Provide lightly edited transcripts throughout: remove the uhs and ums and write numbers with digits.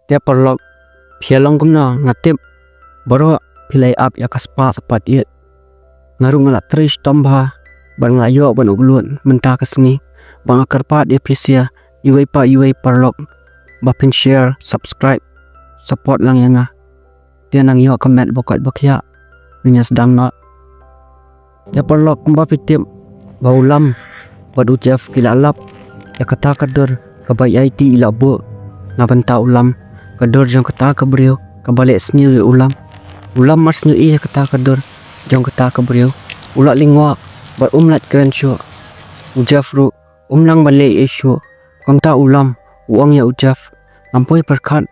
Dia perlu pialong kumna ngatip baru pilai up ya kaspa sepat iet ngaru ngala trish tomba bang layo ban uglun menta kesni bang akarpat aprisia iwai perlok bapin share subscribe support lang yang dia nang yo comment bokat bakya nya sedang na ya perlok kumba pitip baulam badu Jeff kilalap ya kata kader kabai IT ilabu ngabenta ulam kader jang kata kabriyo kabalik sni ulam mas nu iya kata kader jang kata kabriyo ulak lingwa bar umlat keren syo Jeff ru umlang balik isyo kanta ulam uang ya Jeff ampoi perkat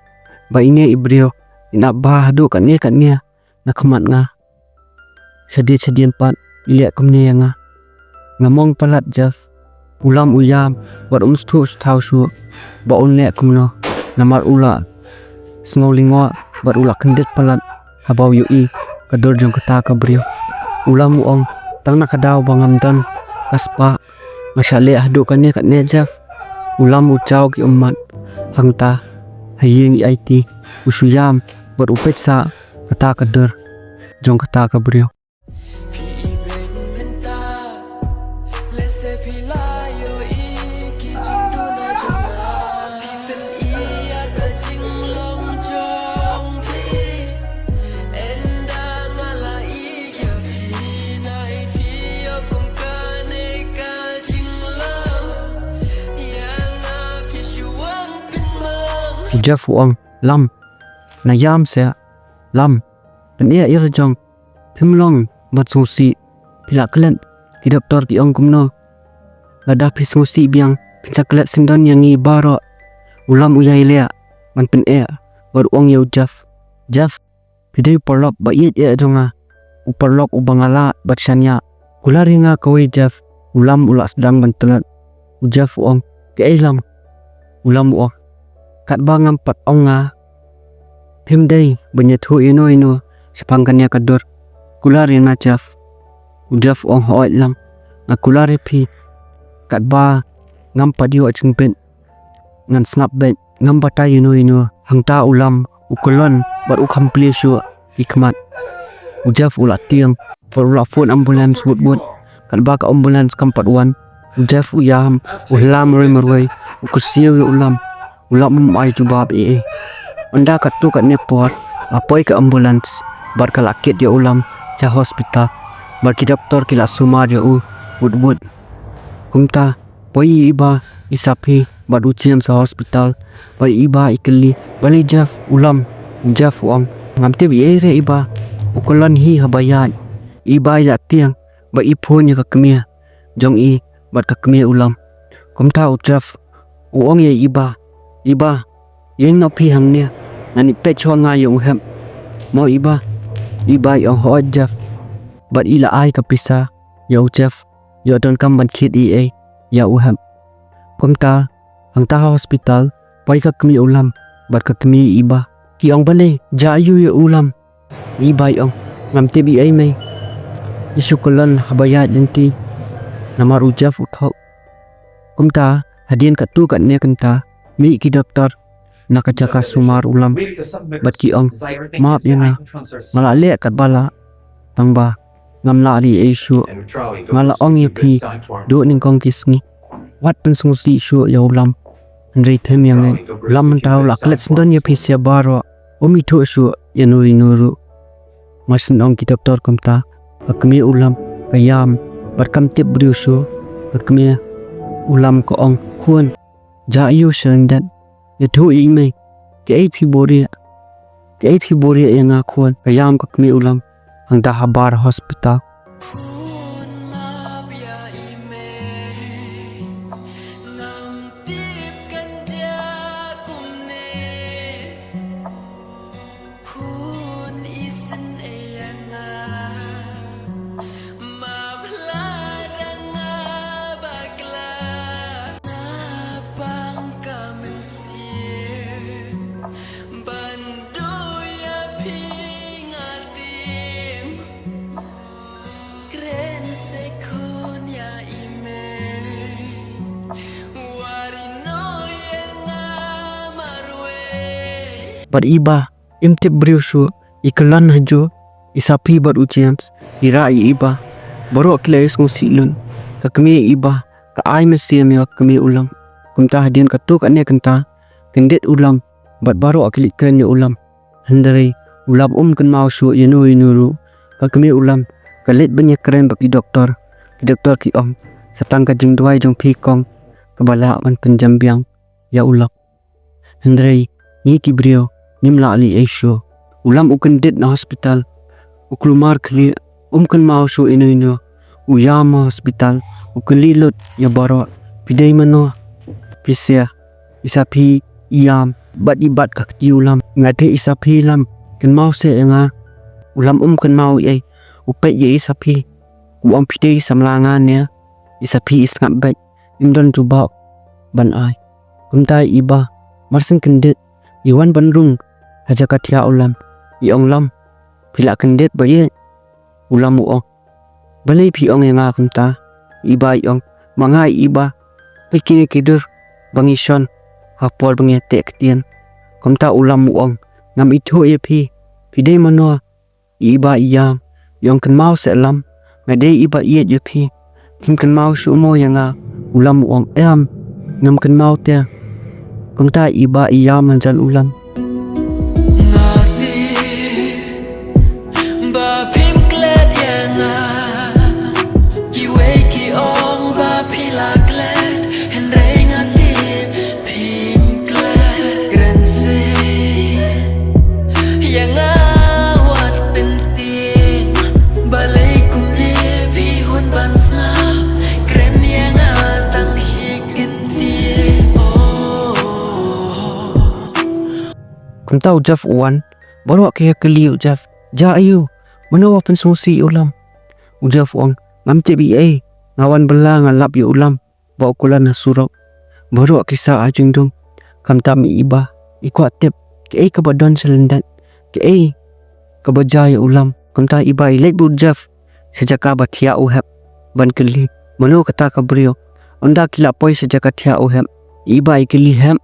ba ini ibriyo ina bah hadu kan nia na kemat nga sedih pat liat kumni yang ngamong palat Jeff ulam uyam bar stu stau syu ba unle kumno namar ula snolingwa bar ula kendit palat habau yui kador jong kata kabriyo ulam uong tang nakadaw bangam dan kaspa masyali ahdu kanya katnya Jeff ulam ucaw ki umat hangta haying IT usuyam bar upet sa kata kador jong kata kabriyo Jeff uang lam na yam se lam dan ia jong pimlong bat susi pila klet hidup tor ki ong kumno lada pisusi biang pizza klet sindon yang ni baro ulam uyai lea man pen bar uang ya Jeff pidai perlok ba iet jonga uperlok ubangala bat shanya kularinga kawai Jeff ulam ulak sedang bantulat Jeff uang ke ulam uang kat bangam pat onga pimdai banyathu ino sepangkannya kador kulari nga Jeff ong hoit lam na kulari pi kat ba ngam padio achungpen ngan snap bet ngam bata ino hangta ulam ukulon bar ukampli syu hikmat Jeff ulat tiang bar phone ambulance wut kat ba ka ambulance kampat wan Jeff uyam ulam merway ukusiu ulam mai jubab anda katu kat nepot apoi ke ambulans bar kalakit dia ulam ca hospital bar ki doktor kila suma dia wud kumta poi iba isapi bar uciam sa hospital bar iba ikeli bali Jeff ulam Jeff uang ngamte bi iba ukolan hi habayan iba ya tiang ba ipon ya kakmia jong bar kakmia ulam kumta Jeff uong ya iba yang napi hangnya nani pechol nga yung hem mo iba yung ho Jeff but ila ay kapisa yo Jeff yo don kam ban kid ya uhem kumta hangta hospital pai ka kami ulam bar ka kami iba ki ang bale jayu ya ulam iba yung ngamte bi may isukulan habayat nanti namaru Jeff uthok kumta hadien katu kat ne kanta mi ki doktor nakajaka sumar ulam bat ki ong maap yang malale kat bala tangba ngamla ri isu ngala ong yapi do ning kong kisngi wat pen sungsi isu ya ulam ndrei them yang lam taw la klet sndon yapi sia baro omi thu isu yanu inuru masin ong ki doktor komta akmi ulam kayam barkam tip briusu akmi ulam ko ong huan jayu shandan itu ime ke boria yang akuan kayam kakmi ulam ang dahabar hospital But iba imtip briushu ikalan hajo isapi bat James ira iba borok kles ngusilun kakmi iba ka ai mesim ya kami ulam kumta hadian katuk ane kenta kendet ulam bat baro akilik keren ya ulam hendari ulam kan mau su yenu inuru kakmi ulam kalit banyak keren bagi doktor ki setang ka jing duai jong pikong kabala man penjambiang ya ulam hendari ni kibrio nimla ali aisho ulam ukan dit na hospital uklumar kli kan mau su inu uyama hospital ukan lilut ya baro pidai mano pisia isapi iam bat ibat kakti ulam ngate isapi lam kan mau se nga ulam kan mau ye upet ye isapi uam pidai samlangan ya isapi isngat baik indon coba ban ai kumtai iba marsin kendit iwan bandung aja katia ulam iong lam pila kendit baye ulam uong balai piong yang kumta iba iong mangai iba pikini kidur bangison hapor bangete ketien kumta ulam uong ngam itu ye pidai mano iba iyam yang kan mau selam ngade iba iet ye kim kan mau sumo yang ulam uong ngam kan mau te kumta iba iyam manjan ulam kumta ujaf uwan baru kaya keli ujaf ja ayu mana wapen solusi ulam ujaf uang ngam cebi ngawan bela ngalap ya ulam bawa kulan nasurok baru kisah ajeng dong kamta mi iba ikuat tip ke kabadon selendat ke kabaja ya ulam kamta iba ilek ujaf sejak batia uhab ban keli mana kata kabrio onda kilapoi sejak tia uhab iba ikeli hem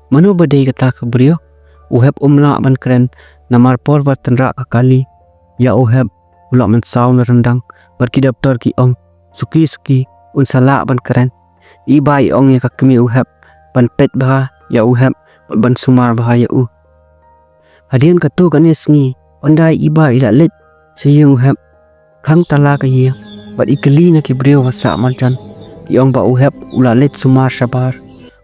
mana badai kata kabrio uhab umla man keren namar por tenra kakali ya uhab ulak man saun rendang berki daftar ki suki unsala ban keren iba ya kakmi uhab ban pet bah ya uhab ban sumar bah ya hadian katu kanis ngi onda iba ila let siyang uhab kang tala ka ye bat ikeli na kibrio wasa mancan iong ba uhab ula let sumar sabar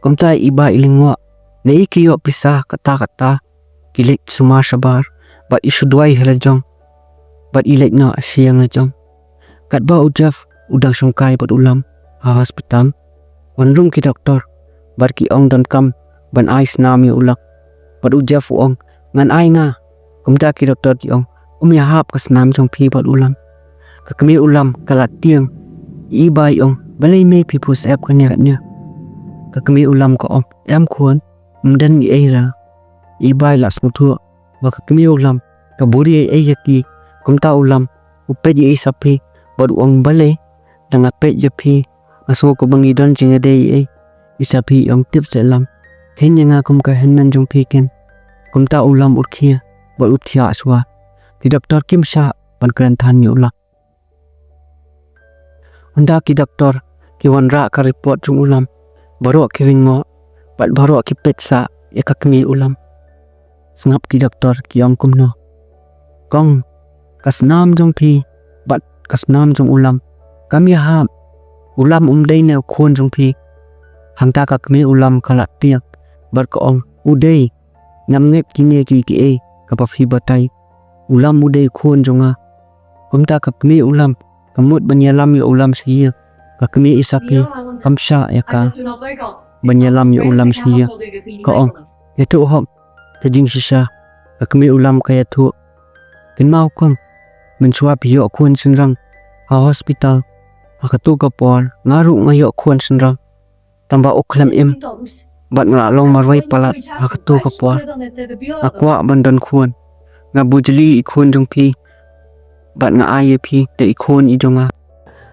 kumta iba ilingwa na ikiyo pisah kata kilik sumar sabar bat isu duai helajong bat ilek na siyang lajong kat ba ujaf udang songkai bat ulam hospital wanrung ki doktor bat ki ong don kam ban ais nami ulak bat ujaf uong ngan ai nga kumta ki doktor ki ya hap kas nam jong pi bat ulam kakmi ulam kalat tiang iba balai me pipus ap kanya kakmi ulam ko kuan mden ni era iba la smutu baka kami ulam kaburi yaki kumta ulam upet ye sapi bad uang balai danga pet yapi aso ko bangidon jingade isapi tip selam henya nga kum ka hennan jong piken kumta ulam urkhia bad uthia aswa di doktor kim sha ban kran than ulam unda ki doktor ki wanra ka report jong ulam baro ki ringo bad baro ki pet sa yakakmi ulam sengap ki doktor ki kumno kong kasnam jong pi bat kasnam jong ulam kami ha ulam dei ne khon jong pi hangta kakmi ulam kala tiak bat ko udei ngam ngep kine ki ka pa fi batai ulam udei khon jonga kumta kakmi ulam kamut banyalam ya ulam siya kakmi isapi kamsha yaka banyalam ya ulam siya ko itu hok kajing sisa kakmi ulam kaya tu kin mau kong mensua piyo kuan senrang ha hospital akatu kapor ngaru ngayo kuan senrang tambah uklam bat ngalong marwai palat akatu kapor akwa bandan kuan ngabujli ikun jong pi bat nga aye pi te ikun ijonga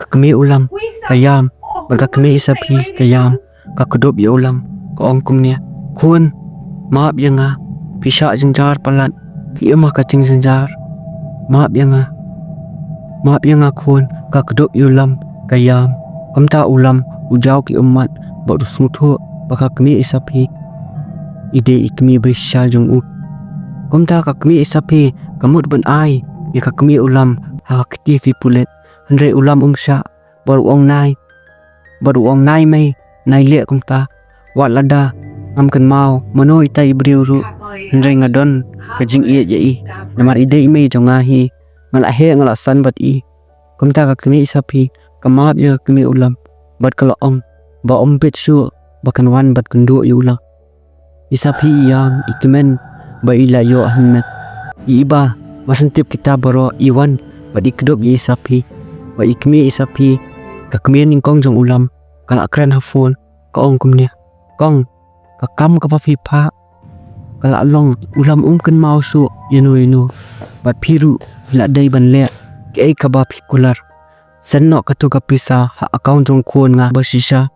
kakmi ulam kayam berkakmi isapi kayam kakudop ya ulam ko ongkumnya kuan maap ya nga pisha jengjar palat iya mah kacing jengjar maaf ya nga khun ka kedok yulam kayam kamta ulam ujau ki umat baru suthu baka kami isapi ide ikmi besya jong u kamta ka kami isapi kamut ban ai ya ka kami ulam hakti fi pulet andre ulam ungsha baru ong nai mai nai le kamta wat lada am kan mau mano itai briuru andre ngadon kajing iya jai namar ide ime jongahi ngala he ngala san bat i kamta ka kami isapi kamap ya kami ulam bat kalau ong ba om pet su bakan wan bat kundu yula isapi yang ikemen ba ila yo ahmet iba masantip kita baro iwan ba ikdop ye isapi ba ikmi isapi ka kami ning kong jong ulam kala kren hafon ka ong kumnya kong ka kam ka pa fipa kala long ulam kan mau su yenu bat piru la dai ban le ke ka ba pikular senno ka tu ka pisa ha account jong khon nga ba shisha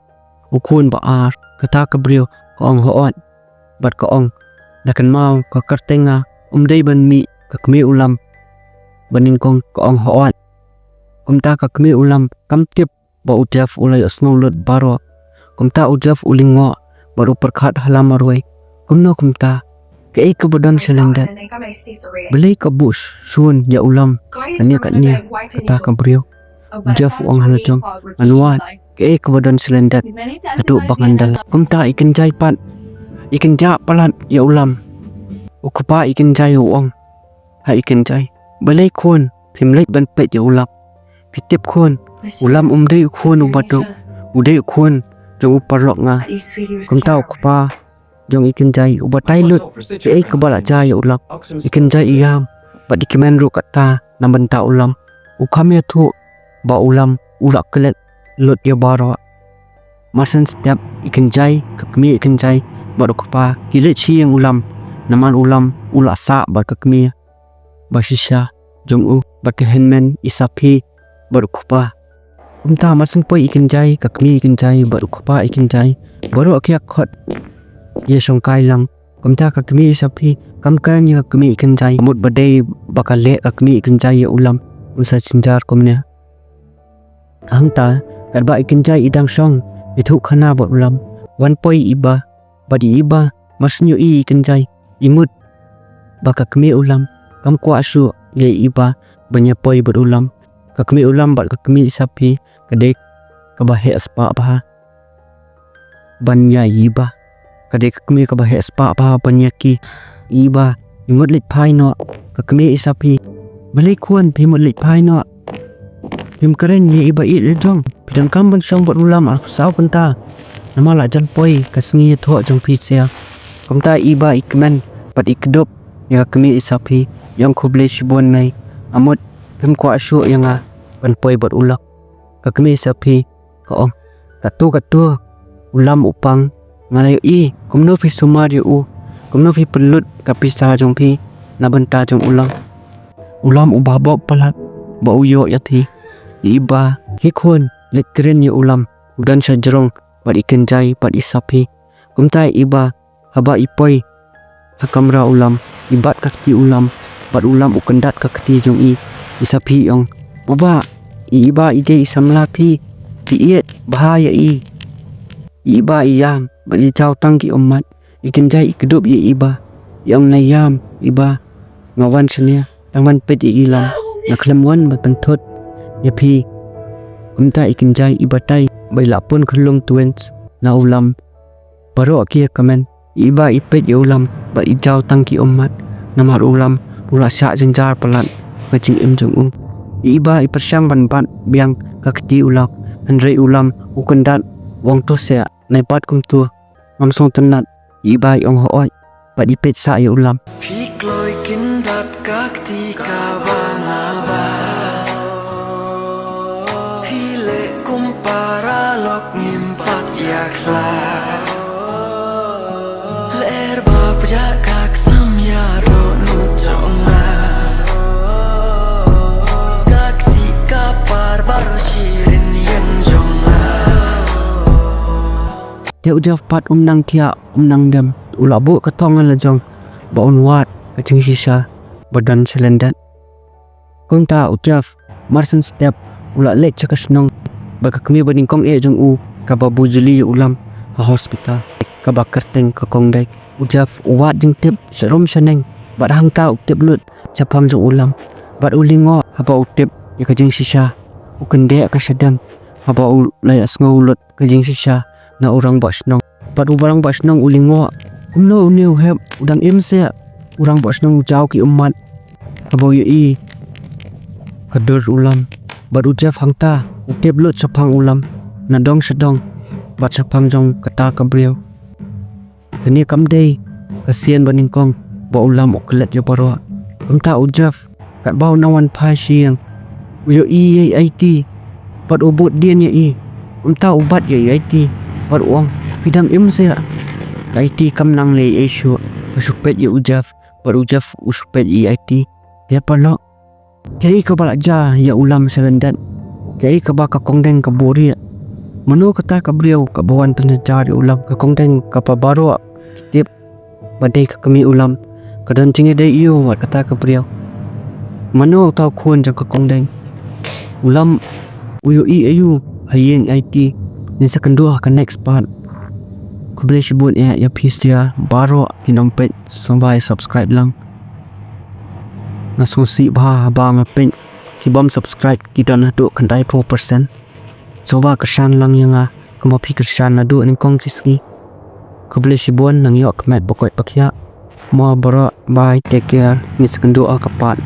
ukun ba ar kata ka brio ka ong hoat bat ka ong dakan mau ka kartenga dai ban mi ka kmi ulam baning kong ka ong hoat kumta ka kmi ulam kam tip ba ujaf ulai snowlot baro kumta ujaf ulingo baru perkhat halamarwai kumta ke ka badan selendat beli ka bush sun ya ulam katnya kata ka brio ujaf ong halajong anuat ke ka badan selendat adu bakandal kumta ikan jai pat ikan ja palat ya ulam ukupa ikan jai ong ha ikan jai balai khon phimlek ban pet ya ulam pitip khon ulam dei khon ubadok udei khon jong uparlok nga kumta ukupa jong ikan jai ubatai lut ke ka bala jai ya ulam ikan jai iam ba dikimen ru kata nambanta ulam ukam ya thu ba ulam ulak kelet lut ya baro masan setiap ikan jai kakmi ikan jai baru kupa hilet chi yang ulam naman ulam ula sa ba kakmi basisha jong u ba ke henmen isapi baru kupa umta masan poi ikan jai kakmi ikan jai baru kupa ikan jai baru akia khot ye songkai lang kumta kakmi isapi kamkan ya kakmi ikan jai mut badai bakale kakmi ikan jai ya ulam usa cinjar komnya angta karba ikan jai idang song itu khana bot ulam wan poi iba badi iba masnyu i ikan jai imut baka kmi ulam kam kwa su ye iba banya poi bot ulam ka kmi ulam bat ka kmi isapi kadek ka bahe aspa ba banya iba kadek ka kmi ka bahe aspa ba banya ki iba imut lit pai no ka kmi isapi balik kuan pimut lit pai no pim keren ye iba i le jong pidang kam ban song bot ulam al saw penta nama la jan poi kasngi tho jong pisia kamta iba ikmen pat ikdop ya kami isapi yang khoble shibon nai amot pim kwa shu yanga ban poi bot ulak ka kami isapi ka om katu ulam upang ngalai i kumno fi sumari u kumno fi pelut ka pisa jong pi na benta jong ulam ubabok palat ba uyo yati iba hikon lekren ya ulam udan sajerong bat ikan jai bat isapi kumtai iba haba ipoi hakamra ulam ibat kakti ulam bat ulam ukendat kakti jong i isapi yong baba iba ide isamlapi iet bahaya iba iyam bat ijau tangki umat ikan jai ikdup ye iba yang nayam iba ngawan senia tangman pet ilam naklemwan batang thot yapi kumta ikan jai ibatai baila pun khulung twins na ulam baro akia kamen iba ipet ya ulam ba ijau tangki umat namar ulam pula sya jenjar pelan kacing jong u iba ipersyang ban biang kakti ulam andre ulam ukendat wong to sia naipat kum tu langsung tenat iba yong hooi ba ipet sa ya ulam Pikloi kindat kakti kabangaba paralok ngimpat yakla ler babja kak samya ronu jonga kak si kapar baru shirin yang jonga dia ujaf pat nang kia nang dam ulabu ketongan lejong baon wat kajing sisa badan selendat. Kong ta ujaf marsen step ula lek cakasnong baka kami baning kong jong u kababu jeli ulam ha hospital kabakar teng ka kong dek ujaf wat jing tip serom saneng bat hang ta utip lut capam jong ulam bat ulingo haba utip ya kajing sisa ukende ka sedang haba layas ngaulut kajing sisa na orang basnong bat ubarang basnong ulingo umno uniu heb udang imse urang basnong jauh ki umat haba yu hadur ulam bat ujaf hang ta utip lut capang ulam nadong sedong bat capang jong kata kabriau kini kamdei kasian baning kong ba ulam oklet yo paro kamta ujaf kat bau nawan pai siang yo IT bat ubut dien ya umta ubat ya IT bat uang pidang imse IT kam nang le isu usupet ya ujaf bat ujaf usupet IT ya palo kaya ka balaja ya ulam selendat kaya ka ba ka kongdeng ka buri mano kata kabriau ka bawan penejar ulam ka kongdeng ka pabaro tip badai ka kami ulam kadan cinge dai iyo wat kata kabriau mano tau kun jang ka kongdeng ulam uyu ayu hayeng IT ni sakandua ka next part ku boleh sebut ya peace dia baro kinompet sampai subscribe lang nasusi ba ngapin kibam subscribe kita na do kandai 4% coba kesan lang yang kemapi kesan na do ning kong kiski ku boleh sibuan nang yo kemet pokok pakya mo baro bye take care ni sakandua ka part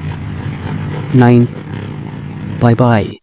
9 bye bye